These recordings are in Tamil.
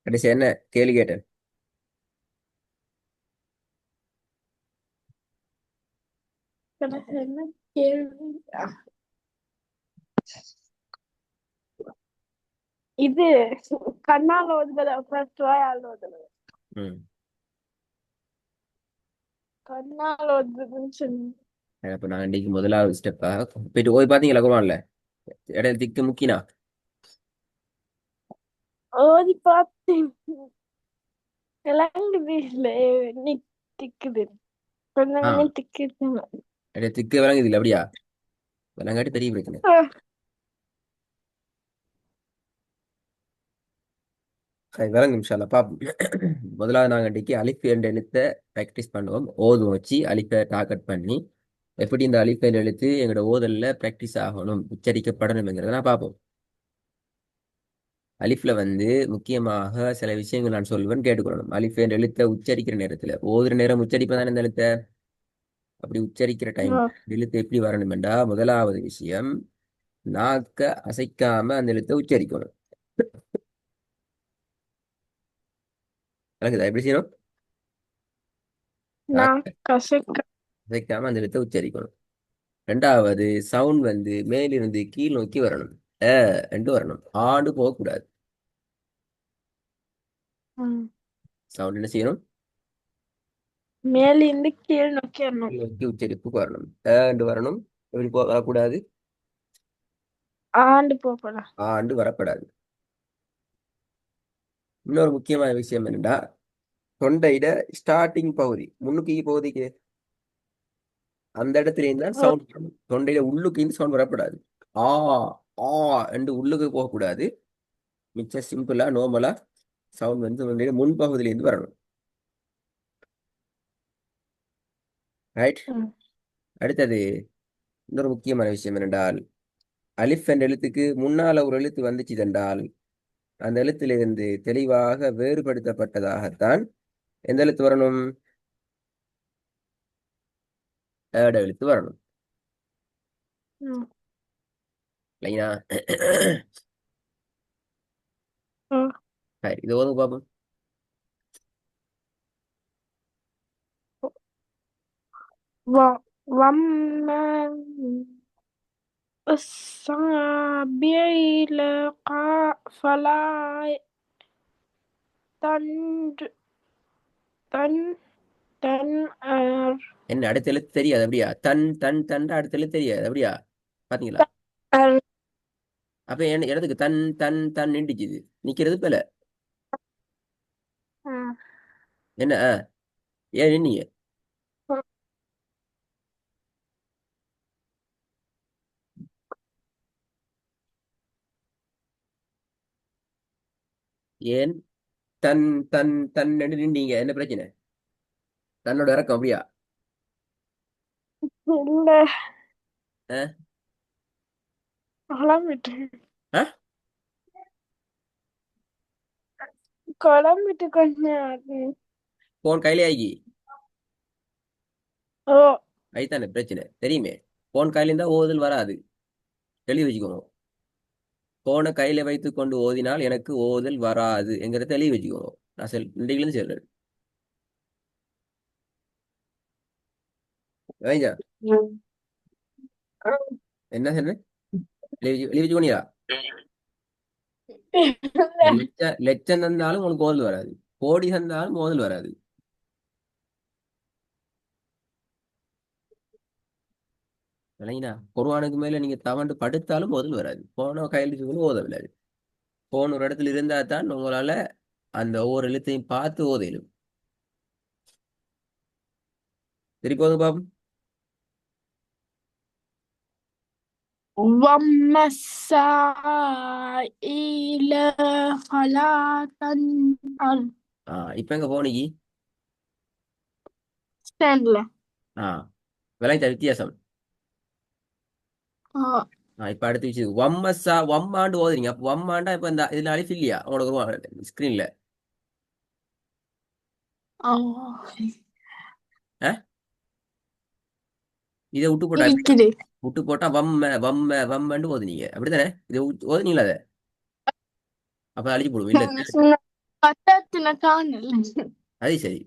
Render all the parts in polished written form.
கடைசி என்ன கேள்வி கேட்டேன்? என்ன கேள்வி? இது கண்ணால் ஓதுதல் ஃபர்ஸ்ட் வாயால் ஓதுதல். ம். கண்ணால் ஓதுதல்னு சொன்னீங்க. அப்ப நான் இன்னைக்கு முதலாவது ஸ்டெப்பா போயிட்டு போய் பாத்தீங்களா குரான்ல இடையில திக்கு முக்கினா ஓதி பார்த்தேன். விளங்குது இல்ல, திக்குது, கொஞ்சம் ஆ கொஞ்சம் திக்குது. இடையில திக்கு விளங்குது இல்லை அப்படியா? விளங்காட்டி பெரிய பிரச்சனை. சரி, விளங்கும் இன்ஷால்லா பாப்போம். முதலாவது நாங்கள் இன்னைக்கு அலிஃப் என்ற எழுத்தை ப்ராக்டிஸ் பண்ணுவோம். ஓதும் வச்சு அலிஃபை டார்கெட் பண்ணி எப்படி இந்த அலிஃபை எழுத்து எங்களோட ஓதல்ல ப்ராக்டிஸ் ஆகணும், உச்சரிக்கப்படணுங்கிறத நான் பார்ப்போம். அலிஃப்ல வந்து முக்கியமாக சில விஷயங்கள் நான் சொல்வேன், கேட்டுக்கொள்ளணும். அலிஃப் என்ற எழுத்தை உச்சரிக்கிற நேரத்தில் ஓதுற நேரம் உச்சரிப்பதான இந்த எழுத்தை. அப்படி உச்சரிக்கிற டைம் எழுத்து எப்படி வரணுமெண்டா, முதலாவது விஷயம் நாக்க அசைக்காம அந்த எழுத்தை உச்சரிக்கணும். எனக்கு எப்படி செய்யணும்? நான் நாக்க கசக்க. அசைக்காம அந்த எழுத்தை உச்சரிக்கணும். ரெண்டாவது சவுண்ட் வந்து மேலிருந்து கீழ் நோக்கி வரணும். என்று வரணும். ஆண்டு போகக்கூடாது. சவுண்ட் என்ன செய்யணும்? மேலிருந்து கீழ் நோக்கி வரணும். கீழ் நோக்கி உச்சரிப்புக்கு வரணும். என்று வரணும். எப்படி வரக்கூடாது? ஆண்டு போகலாம். ஆண்டு வரக்கூடாது. இன்னொரு முக்கியமான விஷயம் என்னன்னா, தொண்டையிட ஸ்டார்டிங் பகுதி முன்னுக்கு பகுதிக்கு அந்த இடத்துல இருந்தா சவுண்ட் வரணும். தொண்டையில உள்ளுக்கு இருந்து சவுண்ட் வரக்கூடாது. ஆ ஆ என்று உள்ளுக்கு போகக்கூடாது. மிச்சம் சிம்பிளா நார்மலா சவுண்ட் வந்து தொண்டையில முன்பகுதியில இருந்து வரணும். ரைட். அடுத்தது இன்னொரு முக்கியமான விஷயம் என்னென்றால், அலிஃப் என்ற எழுத்துக்கு முன்னால ஒரு எழுத்து வந்துச்சு என்றால் அந்த எழுத்திலிருந்து தெளிவாக வேறுபடுத்தப்பட்டதாகத்தான் எந்த எழுத்து வரணும்? ஏட எழுத்து வரணும். இல்லையா? சரி, இது ஓதுங்க பாப்போம். ومن السابع فلا تن تن تنأر. என்ன அடுத்த எழுத்து தெரியாது அப்படியா? தன் தன் தன் அடுத்த எழுத்து தெரியாது அப்படியா? பாத்தீங்களா? அப்ப என்ன இடத்துக்கு தன் தன் தன் நின்றுச்சுது நிக்கிறது போல. என்ன ஏன் நின்னீங்க? ஏன் தன் தன் தன் நின்றீங்க? என்ன பிரச்சனை? தன்னோட இறக்கம் அப்படியா? இல்ல, அஹ்? குழம்பிட்டு அஹ்? குழம்பிட்டு கொஞ்சம். போன் கையிலே ஆகி ஓ, அதுதானே பிரச்சனை தெரியுமே. போன் கையில இருந்தா ஓதுதல் வராது. தெளிவு வச்சுக்கோங்க. போனை கையில வைத்துக் கொண்டு ஓதினால் எனக்கு ஓதல் வராது என்கிறத தெளிவு வச்சுக்கோங்க. நான் இன்றைக்கு சொல்றேன். வைங்க. என்ன சொன்னேன்? எழுதி வச்சுக்கோனியா? லட்சம் தந்தாலும் உங்களுக்கு ஓதல் வராது. கோடி தந்தாலும் ஓதல் வராது. இல்லைங்களா? குர்ஆனுக்கு மேல நீங்க தவண்டு படுத்தாலும் ஓதல் வராது. போன கையில் வச்சுக்கொண்டு ஓத விடாது. போன் ஒரு இடத்துல இருந்தா தான் உங்களால அந்த ஒவ்வொரு எழுத்தையும் பார்த்து ஓத இயலும். சரி, போதும் பாப்போம். وأما السائل فلا تنهر. இப்ப எங்க போனிக்கு? ஸ்டாண்ட்ல. விளையாட்ட வித்தியாசம். இப்ப அடுத்த விஷயம் வம்மசா வம்மாண்டு ஓதுறீங்க. அப்ப வம்மாண்டா இப்ப இந்த இதுல அழிச்சு இல்லையா உங்களுக்கு ஸ்கிரீன்ல? இதை விட்டு போட்டா இருக்குது. விட்டு போட்டா வம்ம வம்ம வம்மன்னு ஓதுனீங்க அப்படித்தானே? இதை ஓதுனீங்களா? அதை அப்ப அழிச்சு போடுவோம் இல்ல. சொன்ன பட்டத்தின காணல. அது சரி,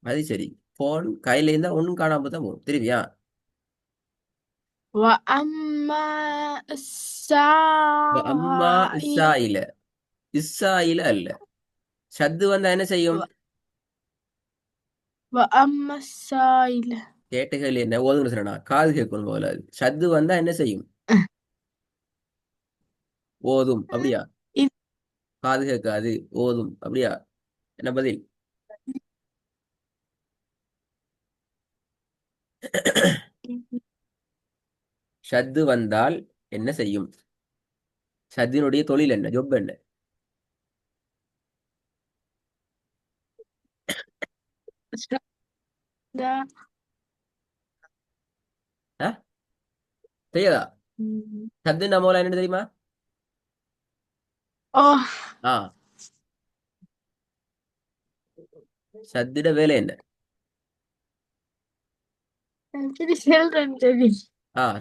அது சரி. போன் கையில இருந்தா ஒண்ணும் காணாம தான் போகும். தெரியுவியா? وأما அம்மா السائل இஸ்ஸாயில. இஸ்ஸாயில அல்ல. ஷத்து வந்தா என்ன செய்யும்? وأما السائل கேட்ட கேள்வி என்ன ஓதுன்னு சொன்னா காது கேட்கணும் போல. அது ஷத்து வந்தா என்ன செய்யும்? ஓதும். அப்படியா? إذ காது கேட்காது, ஓதும். அப்படியா? என்ன பதில்? ஷத்து வந்தால் என்ன செய்யும்? ஷத்தினுடைய தொழில் என்ன? ஜொப் என்ன? ده ஆ? தெரியாதா? ஷத்து நம்ம என்ன தெரியுமா? اه ஆ, ஷத்திட வேலை என்ன? சரி சொல்றேன் சரி.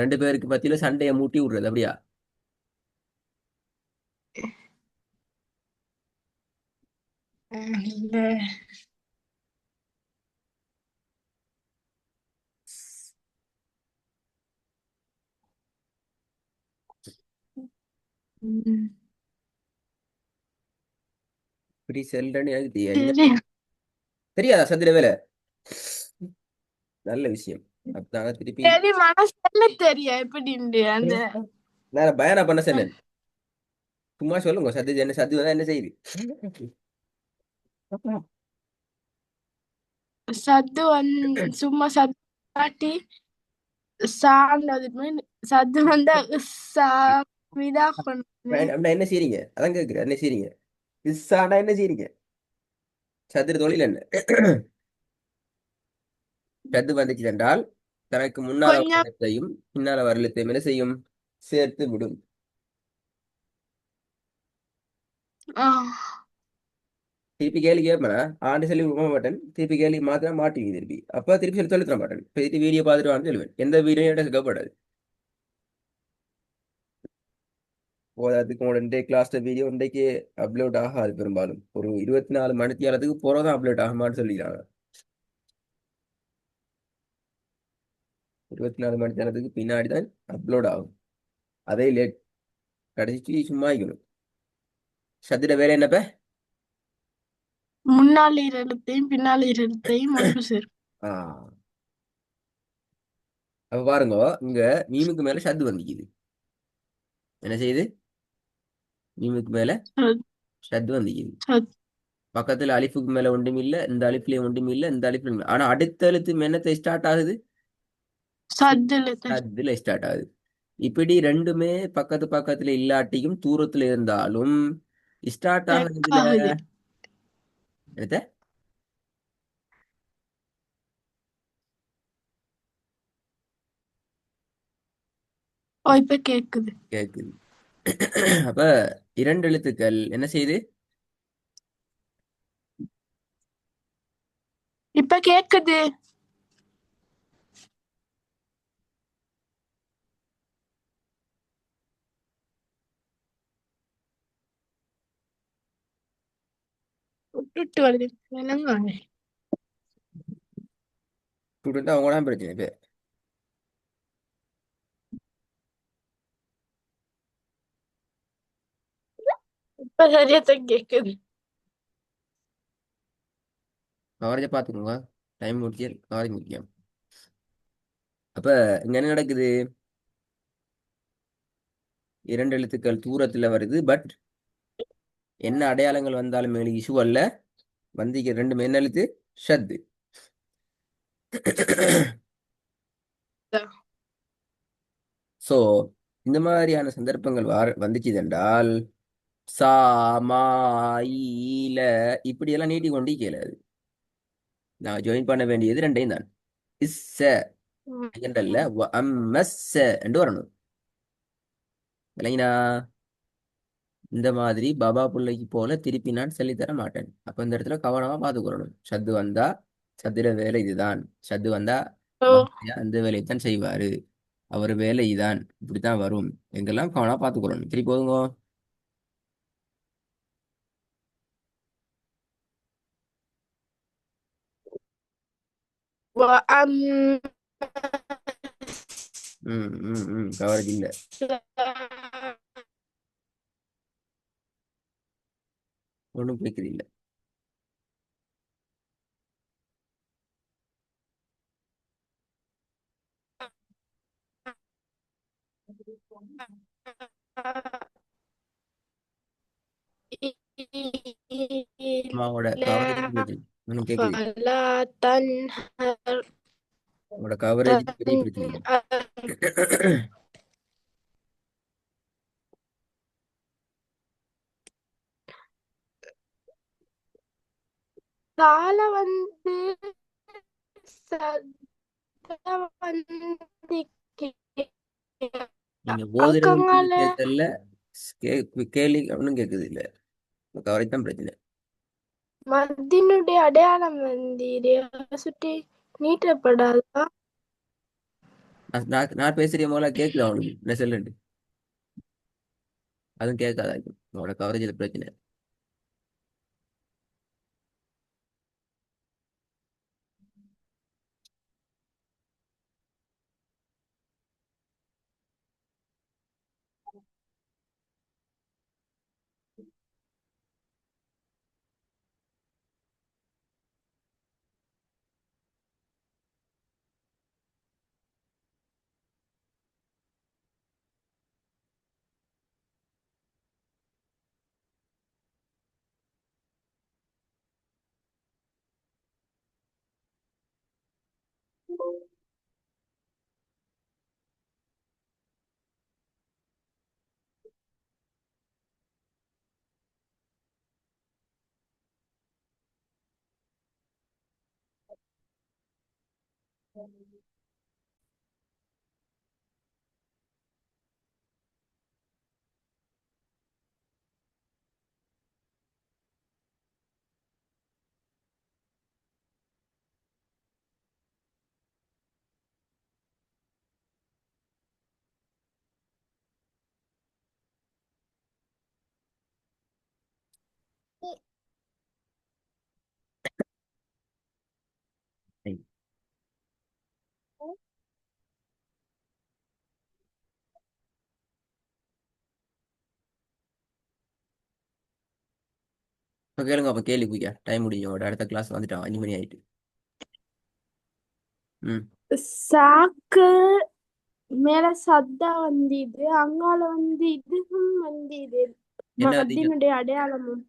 ரெண்டு பேருக்கு மத்தியில சண்டையை மூட்டி விடுறது. அப்படியா? இல்ல. ம். இப்படி செல்றேன்னு எனக்கு தெரியாது. சரி. தெரியாதா ஷத்திட வேலை? நல்ல விஷயம். அப்பதாங்க திருப்பி சரி மனசுல தெரியும் எப்படின்னு அந்த நான் பயானா பண்ண சொன்னேன். சும்மா சொல்லுங்க சத்து என்ன சத்து வந்தா என்ன செய்யுது? சத்து சும்மா சத்து காட்டி சாண்டது சத்து வந்தா இதா கொண்டு அப்படின்னா என்ன செய்றீங்க? அதான் கேட்கிறேன். என்ன செய்றீங்க? இஸ்ஸானா என்ன செய்றீங்க? சத்துரு தொழில் என்ன? சத்து வந்துச்சு என்றால் தனக்கு முன்னால கொஞ்சம் வருடத்தையும் பின்னால வருடத்தையும் என்ன செய்யும்? சேர்த்து விடும். ஆ, திருப்பி கேள்வி கேட்பேன். ஆண்டு சொல்லி விட மாட்டேன். திருப்பி கேள்வி மாத்திர மாட்டுவீங்க திருப்பி. அப்ப திருப்பி சொல்லி தர மாட்டேன். திருப்பி வீடியோ பார்த்துட்டு வான்னு சொல்லுவேன். எந்த வீடியோ கேட்கப்படாது. அதுக்கு உடனே கிளாஸ்ல வீடியோ இன்றைக்கு அப்லோட் ஆகாது. பெரும்பாலும் ஒரு 24 மணித்தியாலத்துக்கு போறதான் அப்லோட் ஆகுமான்னு சொல்லிக்கிறாங்க. 24 மணித்தியாலத்துக்கு பின்னாடி தான் அப்லோட் ஆகும். அதே லேட் கடைசி சும்மா இருக்கணும். சத்திர வேலை என்னப்ப? முன்னாள் இரத்தையும் பின்னால் இரத்தையும் ஒன்று சேரும். ஆ, அப்ப பாருங்க, இங்க மீமுக்கு மேல சத்து வந்துக்குது. என்ன செய்யுது? மீமுக்கு மேல சத்- சத்து வந்துக்குது. சத்- பக்கத்துல அலிஃபுக்கு மேல ஒன்றும் இல்ல, இந்த அலிஃப்லயும் ஒன்றும் இல்ல, இந்த அலிஃப்லயும் இல்ல. ஆனா அடுத்த எழுத்து என்னத்தை ஸ்டார்ட் ஆகுது? சத்துல சத்துல ஸ்டார்ட் ஆகுது. இப்படி ரெண்டுமே பக்கத்து பக்கத்துல இல்லாட்டியும் தூரத்துல இருந்தாலும் ஸ்டார்ட் ஆகுதுல. ஆகுது. என்னத்த ஓ இப்ப கேக்குது. கேக்குது? அப்ப இரண்டு எழுத்துக்கள் என்ன செய்யுது? இப்ப கேக்குது. விட்டுட்டு வருது என்னங்க. ஸ்டூடெண்ட் அவங்க தான் பிரச்சனை. இப்ப இப்ப சரியாத்தான் கேக்குது. கவரேஜை பார்த்துக்கோங்க. டைம் முடிச்சு கவரேஜ் முக்கியம். அப்ப இங்க என்ன நடக்குது? இரண்டு எழுத்துக்கள் தூரத்துல வருது. பட் என்ன அடையாளங்கள் வந்தாலும் எங்களுக்கு இஷ்யூ அல்ல. வந்திக்கு ரெண்டு என்ன எழுத்து? ஷத்து. சோ இந்த மாதிரியான சந்தர்ப்பங்கள் வந்துச்சு என்றால் சா மா ஈல இப்படியெல்லாம் நீட்டி கொண்டு கேளாது. நான் ஜாயின் பண்ண வேண்டியது ரெண்டையும் தான். இஸ்ஸ என்றல்ல அம்மஸ்ஸ என்று வரணும். இல்லைங்களா? இந்த மாதிரி பாபா பிள்ளைக்கு போல திருப்பி நான் சொல்லித்தர மாட்டேன். அப்ப இந்த இடத்துல கவனமா பார்த்துக்கொள்ளணும். சத்து வந்தா சத்துர வேலை இதுதான். சத்து வந்தா ஓ பாரதியார் அந்த வேலையைத்தான் செய்வாரு. அவர் வேலை இதான். இப்படித்தான் வரும். எங்கெல்லாம் கவனமா பார்த்துக்கொள்ளணும். திருப்பி போதுங்க. وأما கவரேஜ் இல்ல. ஒன்றும் கேட்குது இல்ல. அம்மாவோட கவரேஜ் தான் பிரச்சனை. ஒன்றும் கேட்குது. فلا تنهر உங்களோட கவரேஜ் பெரிய பிரச்சனை. கால வந்து சத வந்து நீங்க ஓதுறது அக்கங்கால கேட்கல. கேள்வி ஒன்றும் கேட்குது இல்ல. கவரேஜ் தான் பிரச்சனை. மத்தினுடைய அடையாளம் வந்து சுட்டி நீட்டப்படாதா? நான் பேசுற போல கேட்குது அவனுக்கு என்ன சொல்லுண்டு. அதுவும் கேட்காதா உங்களோட கவரேஜில் பிரச்சனை. இப்போ கேளுங்க. அப்போ கேள்வி போய்க்க டைம் முடியும். அடுத்த கிளாஸ் வந்துட்டான் 5 மணி ஆயிட்டு. ம் சாக்கு மேல சத்தா வந்தது, அங்கால வந்து இதுவும் வந்தது. என்ன வந்தீங்க? மத்தினுடைய அடையாளமும்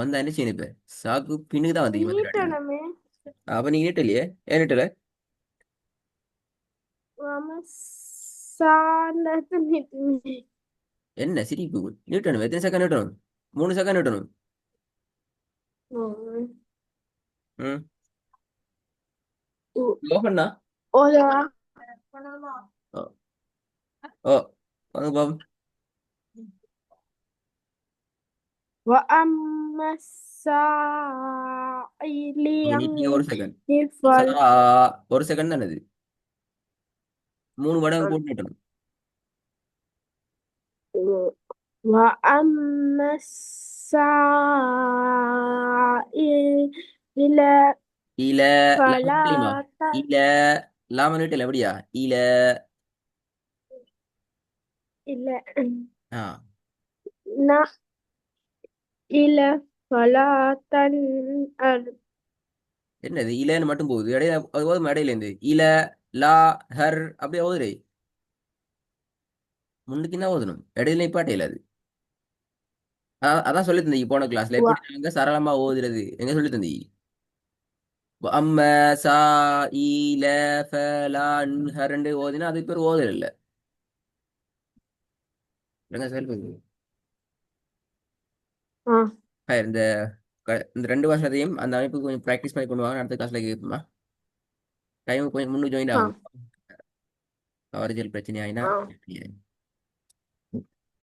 வந்தா என்ன செய்யணும் இப்ப? சாக்கு பின்னுக்கு தான் வந்தீங்க வந்துடாடி. நீட்டணுமே. அப்ப நீங்க நீட்டலையே. ஏன் நீட்டல? ஆமா, சார்ந்த நீட்டணுமே. என்ன சிரிப்பு? நீட்டணும். எத்தனை செகண்ட் நீட்டணும்? 3 செகண்ட் நீட்டணும். ம் ஓப்பண்ணா. ஒரு ஓ ஓ வாங்க பாப்போம். وأما السائل நீங்க நீட்டீங்க 1 செகண்ட். فلا ஒரு செகண்ட் தானே இது. 3 மடங்கு போட்டு நீட்டணும். وأما السائل இல லாம فلا நீட்டலையுமா? இல லாம நீட்டல எப்படியா? இல இல்ல ஆ ந இல்ல فلا تنهر என்னது இலன்னு மட்டும் போகுது. இடையில அது போதும். இடையில இருந்து இல லா ஹர் அப்படியே ஓதுரு. முன்னுக்கு என்ன ஓதணும்? இடையில நிப்பாட்டையில அது. அதான் சொல்லி தந்தீங்க போன கிளாஸ்ல எப்படி நாங்க சரளமா ஓதுறது எங்க சொல்லி தந்தீங்க. அம்ம சா ஈல ஃபலான் ஹரண்டு ஓதினா அது பேர் ஓதல் இல்ல. இல்லைங்க சொல்லி ஆ இந்த இந்த 2 வருஷத்தையும் அந்த அமைப்புக்கு கொஞ்சம் ப்ராக்டிஸ் பண்ணி கொண்டு வாங்க. அடுத்த கிளாஸ்ல கேட்போமா? டைம் கொஞ்சம் முன்னுக்கு ஜாயின் ஆ ஆகும். கவரேஜல் பிரச்சனை ஆயினா ஆ